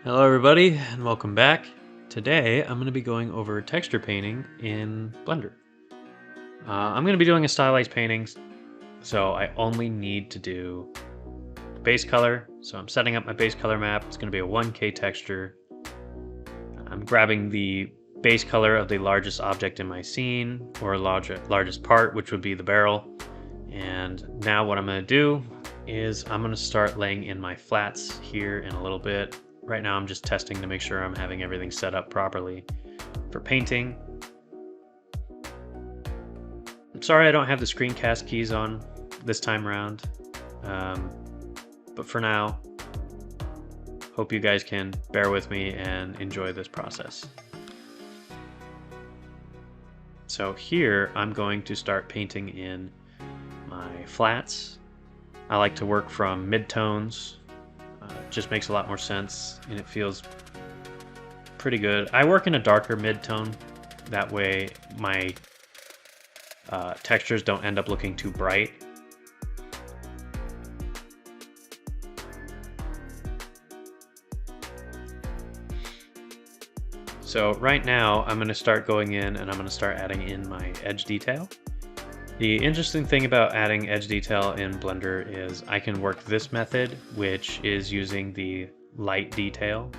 Hello everybody and welcome back. Today I'm going to be going over texture painting in Blender. I'm going to be doing a stylized painting, so I only need to do base color. So I'm setting up my base color map. It's going to be a 1K texture. I'm grabbing the base color of the largest object in my scene, or largest part, which would be the barrel. And now what I'm going to do is I'm going to start laying in my flats here in a little bit. Right now I'm just testing to make sure I'm having everything set up properly for painting. I'm sorry I don't have the screencast keys on this time around, but for now, hope you guys can bear with me and enjoy this process. So here I'm going to start painting in my flats. I like to work from midtones. Just makes a lot more sense and it feels pretty good. I work in a darker mid-tone. That way my textures don't end up looking too bright. So right now I'm going to start going in and I'm going to start adding in my edge detail. The interesting thing about adding edge detail in Blender is I can work this method, which is using the light detail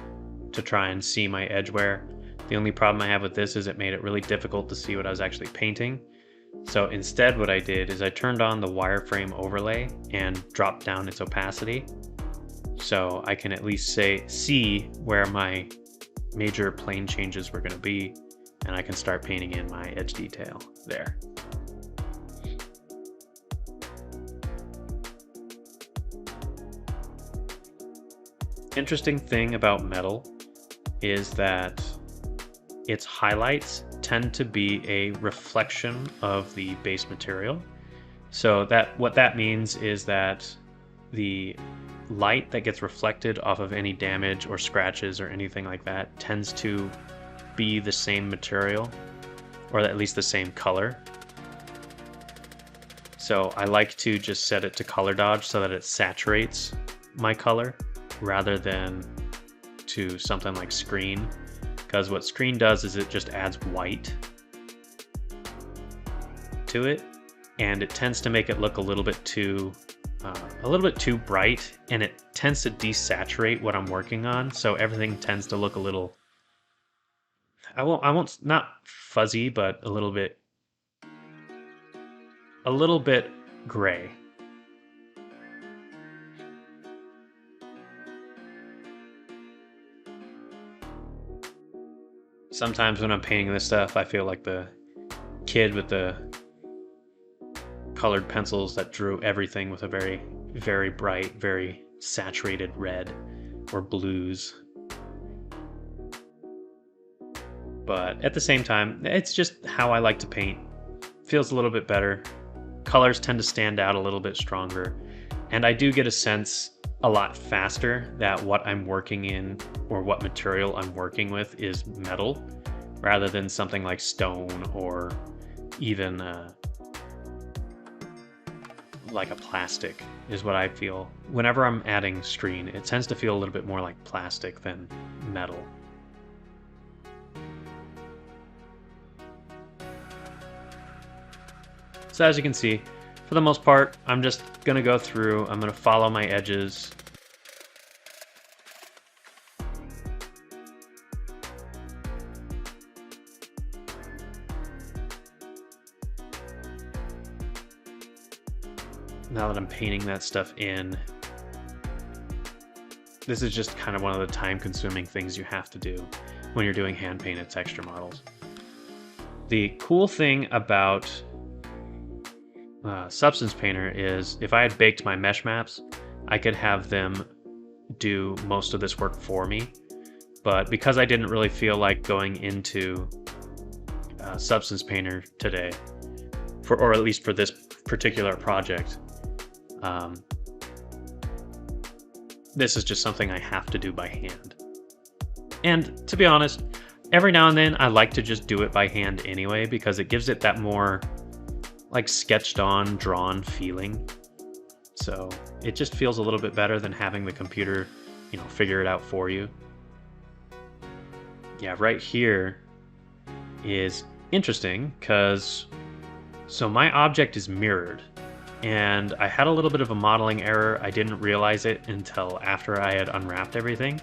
to try and see my edge wear. The only problem I have with this is it made it really difficult to see what I was actually painting. So instead what I did is I turned on the wireframe overlay and dropped down its opacity. So I can at least see where my major plane changes were going to be, and I can start painting in my edge detail there. Interesting thing about metal is that its highlights tend to be a reflection of the base material. So what that means is that the light that gets reflected off of any damage or scratches or anything like that tends to be the same material, or at least the same color. So I like to just set it to color dodge so that it saturates my color, rather than to something like screen, because what screen does is it just adds white to it, and it tends to make it look a little bit too bright, and it tends to desaturate what I'm working on, so everything tends to look a little, not fuzzy, but a little bit gray. Sometimes when I'm painting this stuff, I feel like the kid with the colored pencils that drew everything with a very, very bright, very saturated red or blues. But at the same time, it's just how I like to paint. Feels a little bit better. Colors tend to stand out a little bit stronger. And I do get a sense a lot faster that what I'm working in, or what material I'm working with, is metal rather than something like stone or even like a plastic, is what I feel. Whenever I'm adding screen, it tends to feel a little bit more like plastic than metal. So as you can see, for the most part, I'm just going to go through, I'm going to follow my edges. Now that I'm painting that stuff in, this is just kind of one of the time-consuming things you have to do when you're doing hand-painted texture models. The cool thing about Substance Painter is if I had baked my mesh maps, I could have them do most of this work for me. But because I didn't really feel like going into Substance Painter today, or at least for this particular project, this is just something I have to do by hand. And to be honest, every now and then I like to just do it by hand anyway, because it gives it that more like sketched on, drawn feeling. So it just feels a little bit better than having the computer, figure it out for you. Yeah, right here is interesting because so my object is mirrored, and I had a little bit of a modeling error. I didn't realize it until after I had unwrapped everything,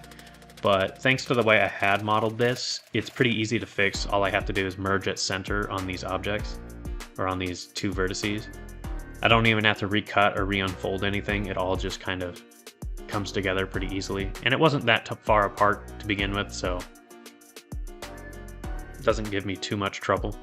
but thanks to the way I had modeled this, it's pretty easy to fix. All I have to do is merge at center on these objects, or on these two vertices. I don't even have to recut or re-unfold anything. It all just kind of comes together pretty easily, and it wasn't that far apart to begin with, so it doesn't give me too much trouble.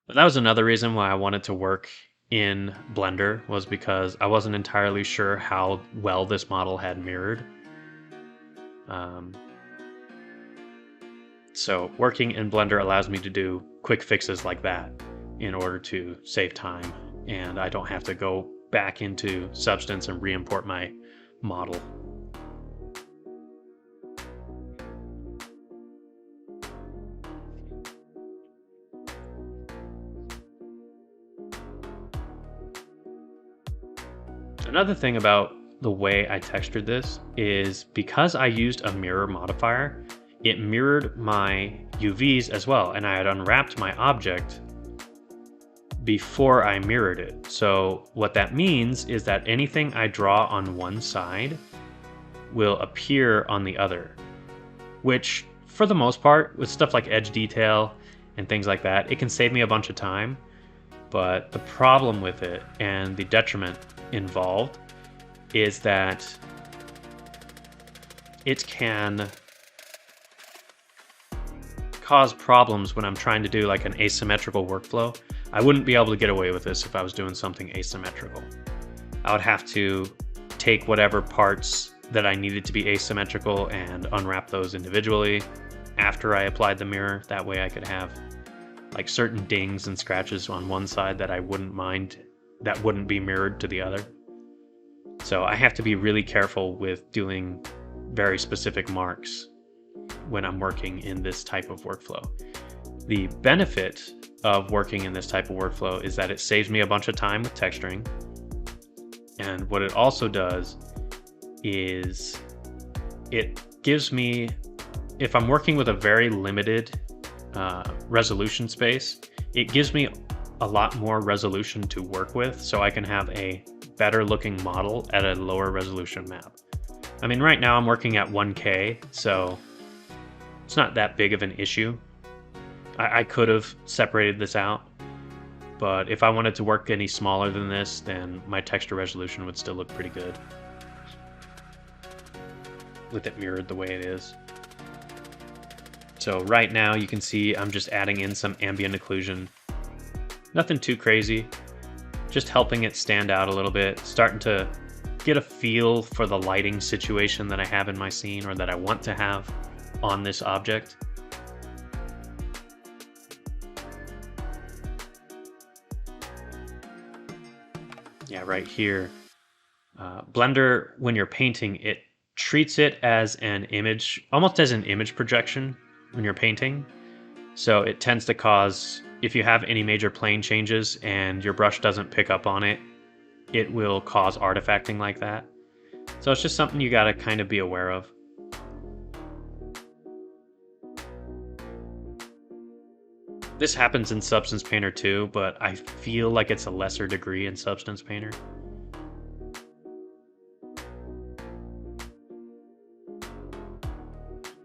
But that was another reason why I wanted to work in Blender, was because I wasn't entirely sure how well this model had mirrored. So working in Blender allows me to do quick fixes like that in order to save time, and I don't have to go back into Substance and re-import my model. Another thing about the way I textured this is because I used a mirror modifier, it mirrored my UVs as well, and I had unwrapped my object before I mirrored it. So what that means is that anything I draw on one side will appear on the other, which for the most part, with stuff like edge detail and things like that, it can save me a bunch of time. But the problem with it, and the detriment involved, is that it can cause problems when I'm trying to do like an asymmetrical workflow. I wouldn't be able to get away with this if I was doing something asymmetrical. I would have to take whatever parts that I needed to be asymmetrical and unwrap those individually after I applied the mirror. That way I could have like certain dings and scratches on one side that I wouldn't mind, that wouldn't be mirrored to the other. So I have to be really careful with doing very specific marks when I'm working in this type of workflow. The benefit of working in this type of workflow is that it saves me a bunch of time with texturing. And what it also does is it gives me, if I'm working with a very limited resolution space, it gives me a lot more resolution to work with, so I can have a better looking model at a lower resolution map. I mean, right now I'm working at 1K, so it's not that big of an issue. I could have separated this out, but if I wanted to work any smaller than this, then my texture resolution would still look pretty good with it mirrored the way it is. So right now you can see I'm just adding in some ambient occlusion. Nothing too crazy, just helping it stand out a little bit, starting to get a feel for the lighting situation that I have in my scene, or that I want to have on this object. Yeah, right here. Blender, when you're painting, it treats it as an image, almost as an image projection when you're painting. So it tends to cause, if you have any major plane changes and your brush doesn't pick up on it, it will cause artifacting like that. So it's just something you gotta kind of be aware of. This happens in Substance Painter too, but I feel like it's a lesser degree in Substance Painter.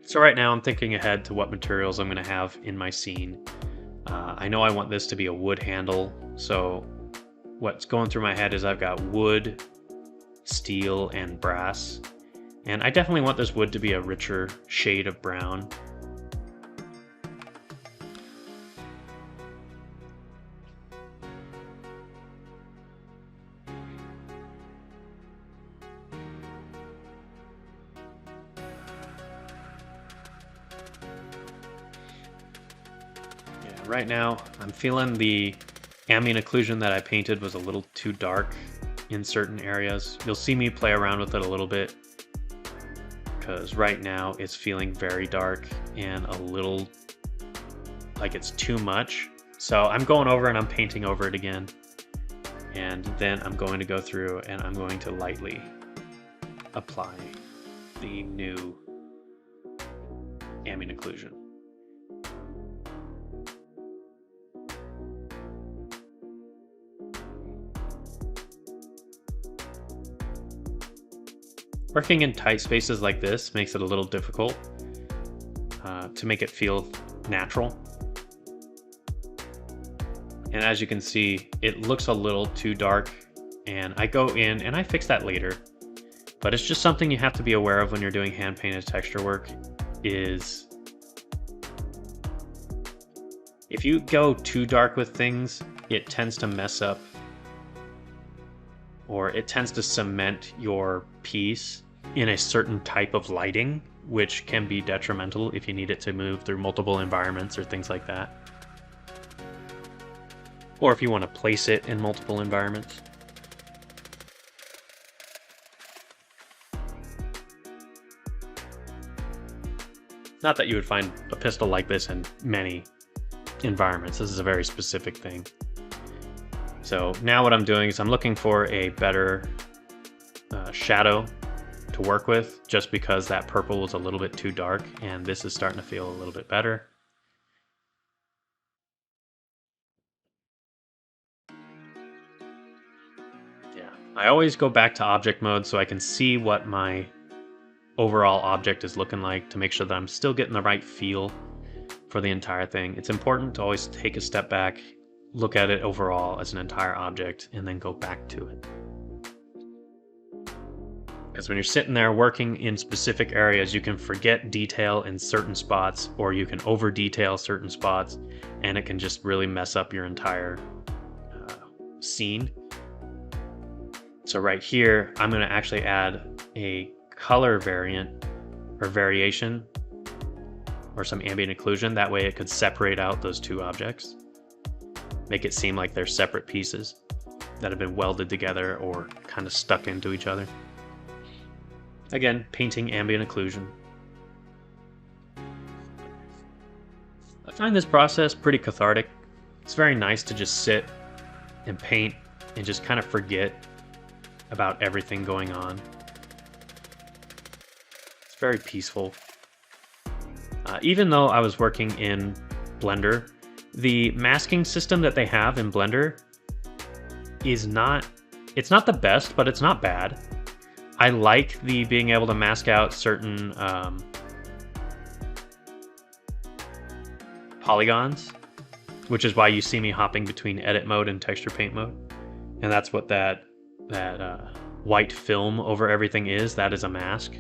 So right now I'm thinking ahead to what materials I'm going to have in my scene. I know I want this to be a wood handle, so what's going through my head is I've got wood, steel, and brass. And I definitely want this wood to be a richer shade of brown. Right now, I'm feeling the ambient occlusion that I painted was a little too dark in certain areas. You'll see me play around with it a little bit, because right now it's feeling very dark and a little like it's too much. So I'm going over and I'm painting over it again. And then I'm going to go through and I'm going to lightly apply the new ambient occlusion. Working in tight spaces like this makes it a little difficult to make it feel natural. And as you can see, it looks a little too dark, and I go in and I fix that later. But it's just something you have to be aware of when you're doing hand painted texture work, is if you go too dark with things, it tends to mess up, or it tends to cement your piece in a certain type of lighting, which can be detrimental if you need it to move through multiple environments or things like that. Or if you want to place it in multiple environments. Not that you would find a pistol like this in many environments. This is a very specific thing. So now what I'm doing is I'm looking for a better shadow to work with, just because that purple was a little bit too dark, and this is starting to feel a little bit better. Yeah, I always go back to object mode so I can see what my overall object is looking like, to make sure that I'm still getting the right feel for the entire thing. It's important to always take a step back, look at it overall as an entire object, and then go back to it. Because when you're sitting there working in specific areas, you can forget detail in certain spots, or you can over detail certain spots, and it can just really mess up your entire scene. So right here, I'm going to actually add a color variant or variation, or some ambient occlusion. That way it could separate out those two objects, make it seem like they're separate pieces that have been welded together or kind of stuck into each other. Again, painting ambient occlusion. I find this process pretty cathartic. It's very nice to just sit and paint and just kind of forget about everything going on. It's very peaceful. Even though I was working in Blender, the masking system that they have in Blender is it's not the best, but it's not bad. I like the being able to mask out certain polygons, which is why you see me hopping between edit mode and texture paint mode. And that's what that white film over everything is. That is a mask.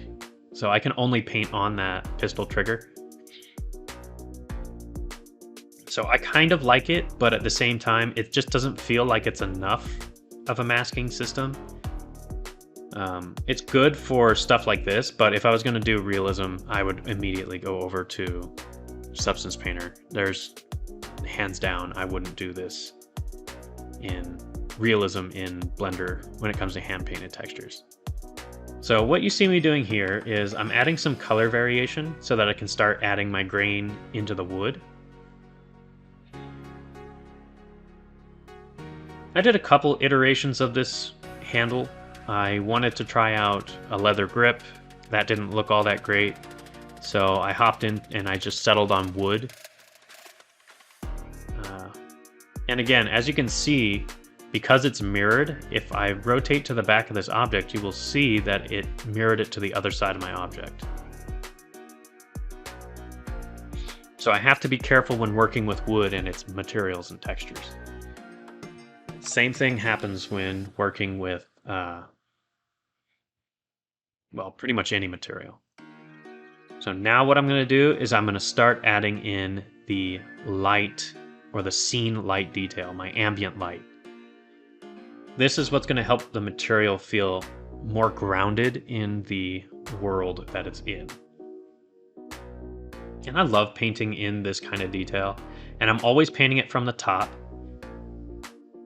So I can only paint on that pistol trigger. So I kind of like it, but at the same time, it just doesn't feel like it's enough of a masking system. It's good for stuff like this, but if I was going to do realism, I would immediately go over to Substance Painter. There's, hands down, I wouldn't do this in realism in Blender when it comes to hand painted textures. So what you see me doing here is I'm adding some color variation so that I can start adding my grain into the wood. I did a couple iterations of this handle. I wanted to try out a leather grip. That didn't look all that great. So I hopped in and I just settled on wood. And again, as you can see, because it's mirrored, if I rotate to the back of this object, you will see that it mirrored it to the other side of my object. So I have to be careful when working with wood and its materials and textures. Same thing happens when working with, well, pretty much any material. So now what I'm going to do is I'm going to start adding in the light, or the scene light detail, my ambient light. This is what's going to help the material feel more grounded in the world that it's in. And I love painting in this kind of detail, and I'm always painting it from the top.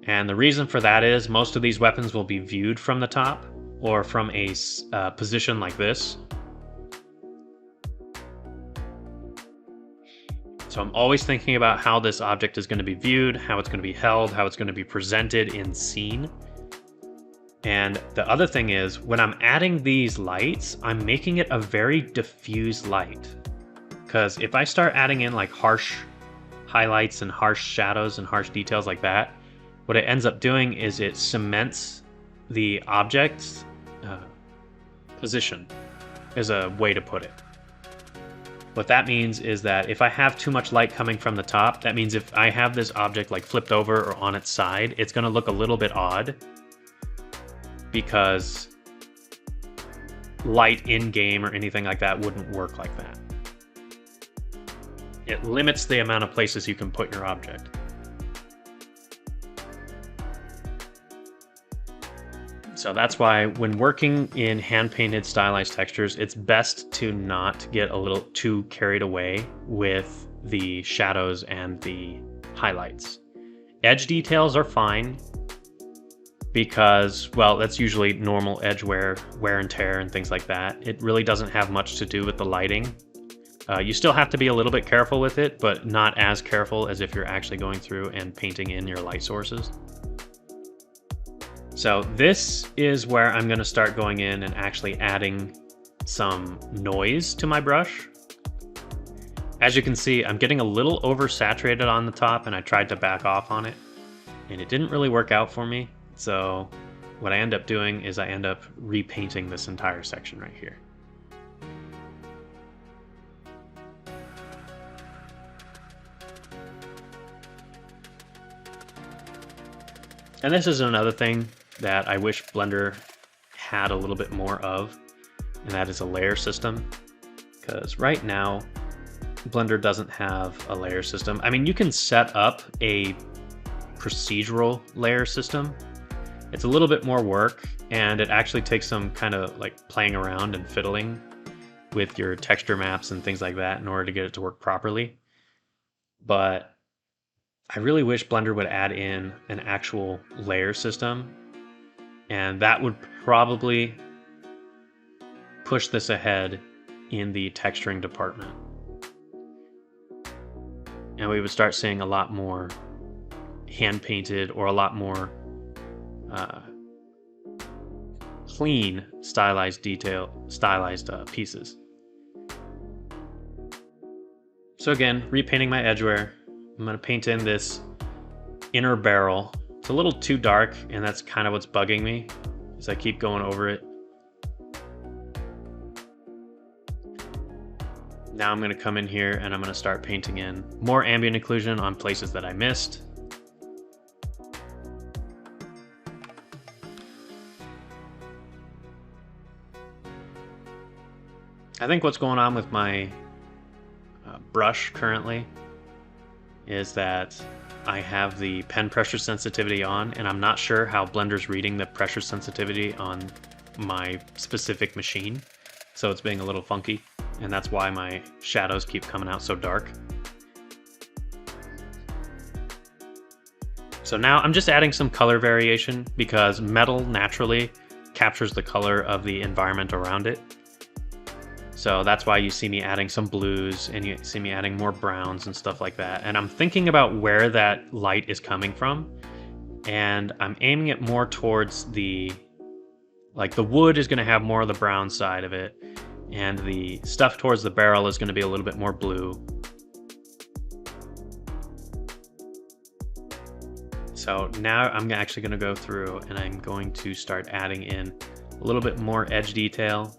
And the reason for that is most of these weapons will be viewed from the top or from a position like this. So I'm always thinking about how this object is going to be viewed, how it's going to be held, how it's going to be presented in scene. And the other thing is, when I'm adding these lights, I'm making it a very diffuse light. Because if I start adding in like harsh highlights and harsh shadows and harsh details like that, what it ends up doing is it cements the object's position, is a way to put it. What that means is that if I have too much light coming from the top, that means if I have this object like flipped over or on its side, it's going to look a little bit odd, because light in game or anything like that wouldn't work like that. It limits the amount of places you can put your object. So that's why when working in hand-painted stylized textures, it's best to not get a little too carried away with the shadows and the highlights. Edge details are fine because, well, that's usually normal edge wear and tear and things like that. It really doesn't have much to do with the lighting. You still have to be a little bit careful with it, but not as careful as if you're actually going through and painting in your light sources. So this is where I'm going to start going in and actually adding some noise to my brush. As you can see, I'm getting a little oversaturated on the top, and I tried to back off on it, and it didn't really work out for me. So what I end up doing is I end up repainting this entire section right here. And this is another thing that I wish Blender had a little bit more of, and that is a layer system. Because right now, Blender doesn't have a layer system. I mean, you can set up a procedural layer system. It's a little bit more work, and it actually takes some kind of like playing around and fiddling with your texture maps and things like that in order to get it to work properly. But I really wish Blender would add in an actual layer system, and that would probably push this ahead in the texturing department. And we would start seeing a lot more hand-painted or a lot more clean stylized pieces. So again, repainting my edgeware. I'm going to paint in this inner barrel. It's a little too dark, and that's kind of what's bugging me as I keep going over it. Now I'm going to come in here and I'm going to start painting in more ambient occlusion on places that I missed. I think what's going on with my brush currently is that I have the pen pressure sensitivity on, and I'm not sure how Blender's reading the pressure sensitivity on my specific machine. So it's being a little funky, and that's why my shadows keep coming out so dark. So now I'm just adding some color variation because metal naturally captures the color of the environment around it. So that's why you see me adding some blues, and you see me adding more browns and stuff like that. And I'm thinking about where that light is coming from, and I'm aiming it more towards the wood is going to have more of the brown side of it, and the stuff towards the barrel is going to be a little bit more blue. So now I'm actually going to go through and I'm going to start adding in a little bit more edge detail,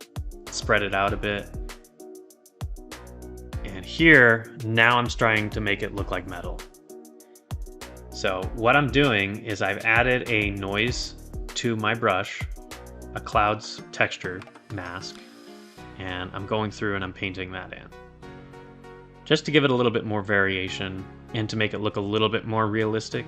spread it out a bit. And here, now I'm starting to make it look like metal. So what I'm doing is I've added a noise to my brush, a clouds texture mask, and I'm going through and I'm painting that in. Just to give it a little bit more variation and to make it look a little bit more realistic.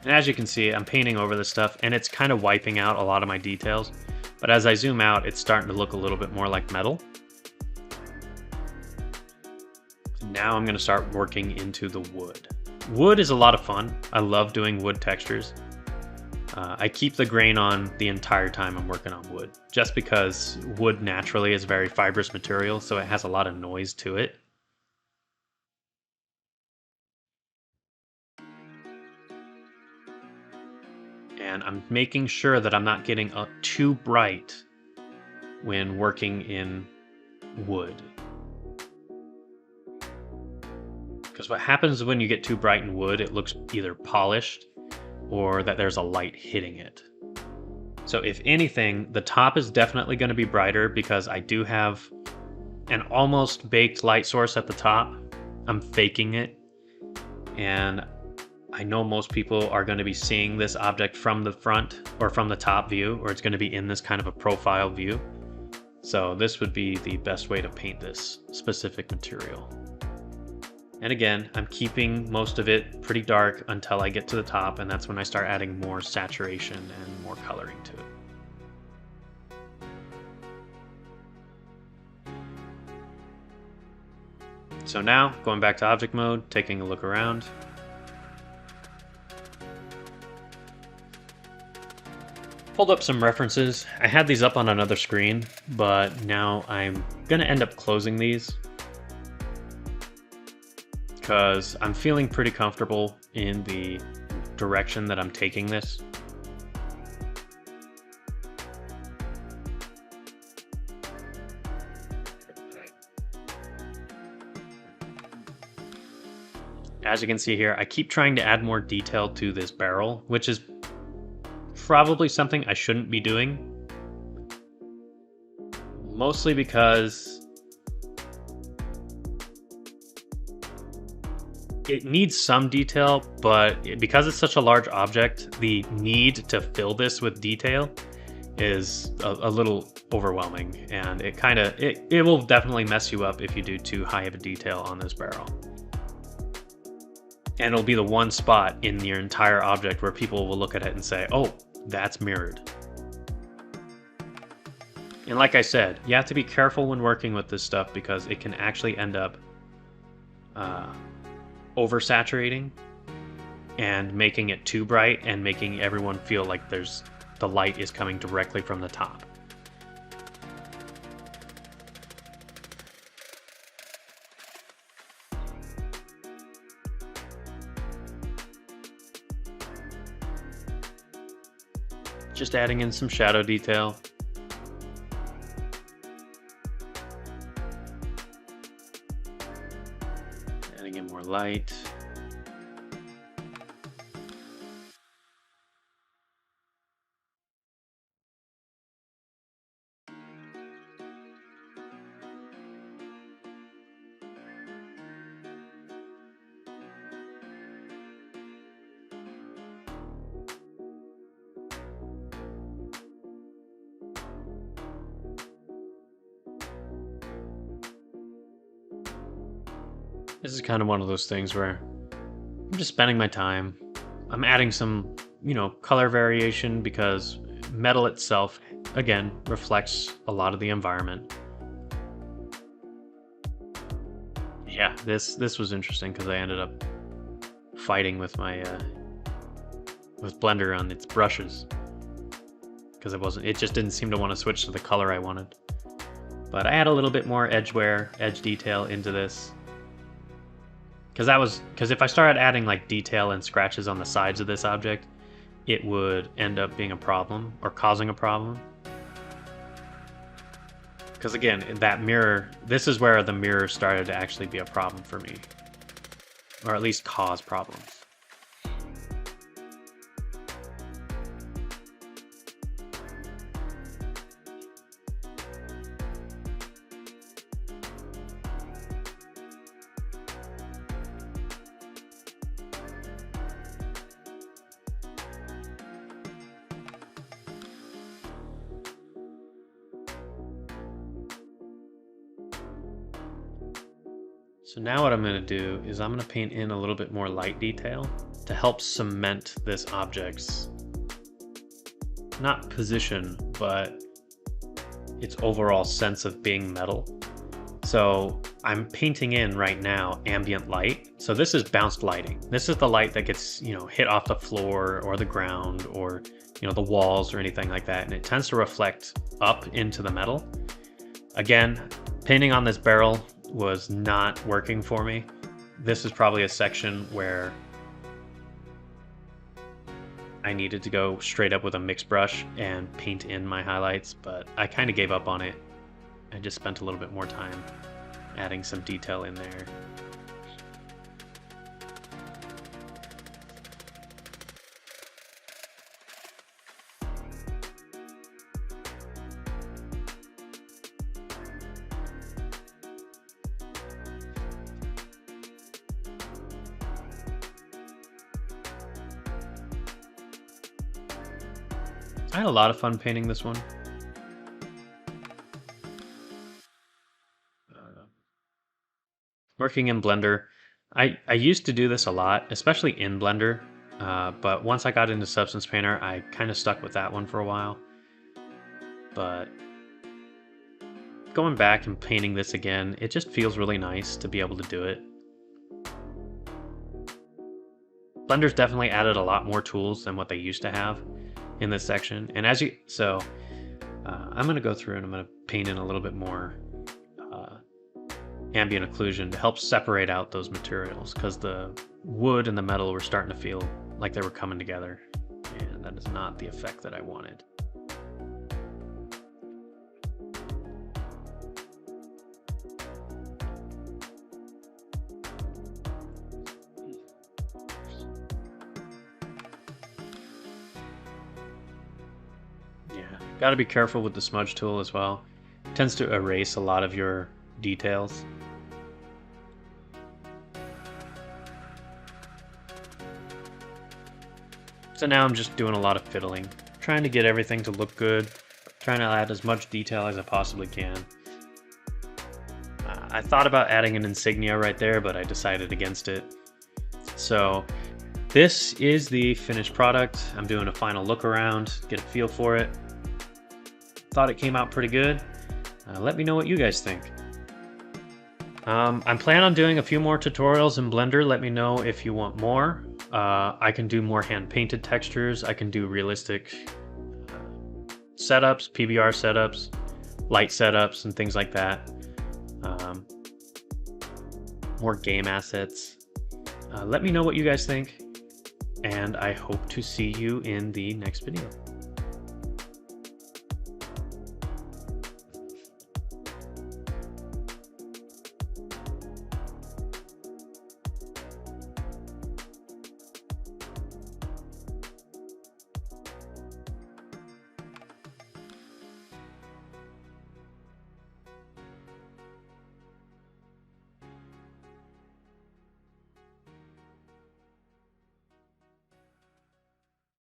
And as you can see, I'm painting over this stuff, and it's kind of wiping out a lot of my details. But as I zoom out, it's starting to look a little bit more like metal. Now I'm going to start working into the wood. Wood is a lot of fun. I love doing wood textures. I keep the grain on the entire time I'm working on wood, just because wood naturally is a very fibrous material, so it has a lot of noise to it. And I'm making sure that I'm not getting too bright when working in wood. Because what happens when you get too bright in wood, it looks either polished or that there's a light hitting it. So if anything, the top is definitely going to be brighter because I do have an almost baked light source at the top. I'm faking it. And I know most people are going to be seeing this object from the front or from the top view, or it's going to be in this kind of a profile view. So this would be the best way to paint this specific material. And again, I'm keeping most of it pretty dark until I get to the top, and that's when I start adding more saturation and more coloring to it. So now, going back to object mode, taking a look around. Pulled up some references. I had these up on another screen, but now I'm gonna end up closing these because I'm feeling pretty comfortable in the direction that I'm taking this. As you can see here, I keep trying to add more detail to this barrel, which is probably something I shouldn't be doing. Mostly because it needs some detail, but because it's such a large object, the need to fill this with detail is a little overwhelming, and it will definitely mess you up if you do too high of a detail on this barrel. And it'll be the one spot in your entire object where people will look at it and say, oh, that's mirrored. And like I said, you have to be careful when working with this stuff because it can actually end up oversaturating and making it too bright and making everyone feel like the light is coming directly from the top. Just adding in some shadow detail. Adding in more light. This is kind of one of those things where I'm just spending my time. I'm adding some, color variation because metal itself, again, reflects a lot of the environment. Yeah, this was interesting because I ended up fighting with my with Blender on its brushes because it just didn't seem to want to switch to the color I wanted. But I add a little bit more edge detail into this. Because if I started adding like detail and scratches on the sides of this object, it would end up being a problem or causing a problem. Because again, that mirror, this is where the mirror started to actually be a problem for me, or at least cause problems. So now what I'm going to do is I'm going to paint in a little bit more light detail to help cement this object's, not position, but its overall sense of being metal. So I'm painting in right now ambient light. So this is bounced lighting. This is the light that gets, hit off the floor or the ground or, the walls or anything like that. And it tends to reflect up into the metal. Again, painting on this barrel was not working for me. This is probably a section where I needed to go straight up with a mix brush and paint in my highlights, but I kind of gave up on it. I just spent a little bit more time adding some detail in there. I had a lot of fun painting this one. Working in Blender, I used to do this a lot, especially in Blender, but once I got into Substance Painter, I kind of stuck with that one for a while. But going back and painting this again, it just feels really nice to be able to do it. Blender's definitely added a lot more tools than what they used to have in this section, and I'm going to go through and I'm going to paint in a little bit more ambient occlusion to help separate out those materials, because the wood and the metal were starting to feel like they were coming together, and that is not the effect that I wanted. Yeah, got to be careful with the smudge tool as well. It tends to erase a lot of your details. So now I'm just doing a lot of fiddling, trying to get everything to look good, trying to add as much detail as I possibly can. I thought about adding an insignia right there, but I decided against it. So this is the finished product. I'm doing a final look around, get a feel for it. Thought it came out pretty good. Let me know what you guys think. I'm planning on doing a few more tutorials in Blender. Let me know if you want more. I can do more hand-painted textures. I can do realistic setups, PBR setups, light setups, and things like that. More game assets. Let me know what you guys think, and I hope to see you in the next video.